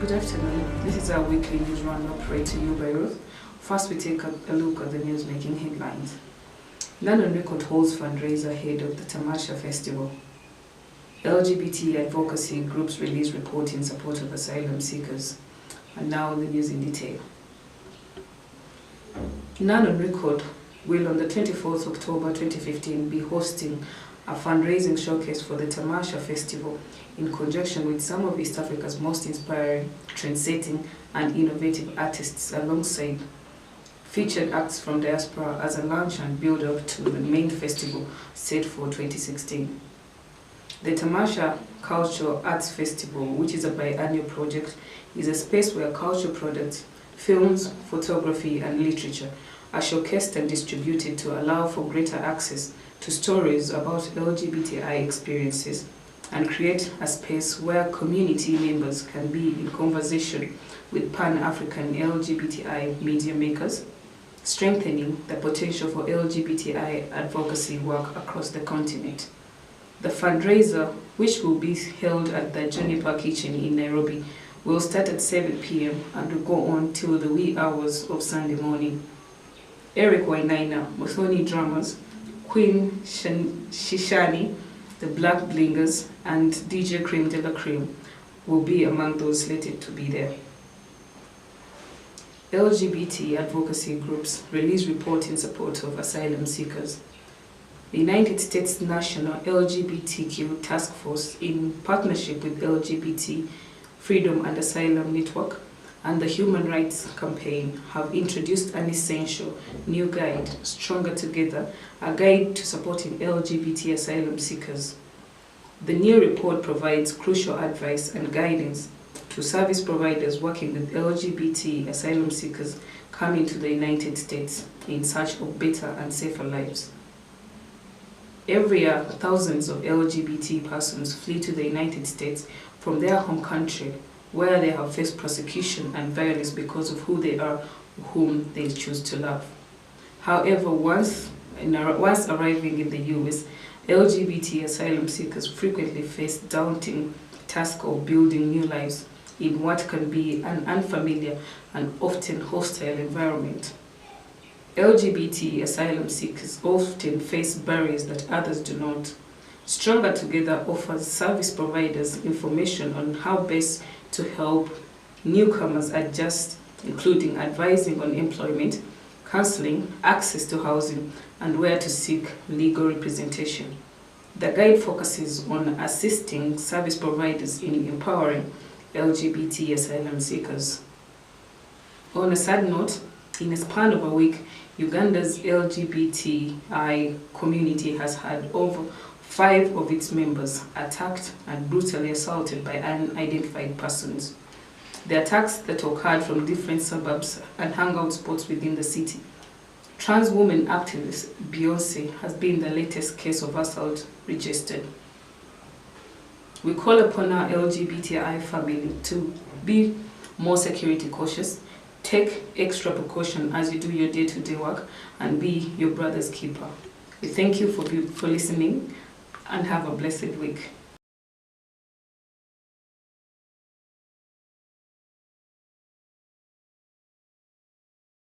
Good afternoon. This is our weekly news roundup read to you by Ruth. First, we take a look at the news-making headlines. Land on Record holds fundraiser ahead of the Tamasha Festival. LGBT advocacy groups release report in support of asylum seekers. And now the news in detail. Land on Record will on the 24th October 2015 be hosting a fundraising showcase for the Tamasha Festival in conjunction with some of East Africa's most inspiring, trendsetting and innovative artists alongside featured acts from diaspora as a launch and build-up to the main festival set for 2016. The Tamasha Cultural Arts Festival, which is a biannual project, is a space where cultural products, films, photography and literature are showcased and distributed to allow for greater access to stories about LGBTI experiences and create a space where community members can be in conversation with Pan-African LGBTI media makers, strengthening the potential for LGBTI advocacy work across the continent. The fundraiser, which will be held at the Juniper Kitchen in Nairobi, will start at 7 p.m. and will go on till the wee hours of Sunday morning. Eric Wainaina, Muthoni Drummers, Queen Shishani, the Black Blingers, and DJ Cream de la Cream will be among those slated to be there. LGBT advocacy groups release report in support of asylum seekers. The United States National LGBTQ Task Force, in partnership with LGBT Freedom and Asylum Network and the Human Rights Campaign, have introduced an essential new guide, Stronger Together, a guide to supporting LGBT asylum seekers. The new report provides crucial advice and guidance to service providers working with LGBT asylum seekers coming to the United States in search of better and safer lives. Every year, thousands of LGBT persons flee to the United States from their home country, where they have faced persecution and violence because of who they are, whom they choose to love. However, once arriving in the US, LGBT asylum seekers frequently face daunting task of building new lives in what can be an unfamiliar and often hostile environment. LGBT asylum seekers often face barriers that others do not. Stronger Together offers service providers information on how best to help newcomers adjust, including advising on employment, counseling, access to housing, and where to seek legal representation. The guide focuses on assisting service providers in empowering LGBT asylum seekers. On a sad note, in a span of a week, Uganda's LGBTI community has had over 5 of its members attacked and brutally assaulted by unidentified persons. The attacks that occurred from different suburbs and hangout spots within the city. Trans woman activist Beyonce has been the latest case of assault registered. We call upon our LGBTI family to be more security cautious, take extra precaution as you do your day-to-day work, and be your brother's keeper. We thank you for listening and have a blessed week.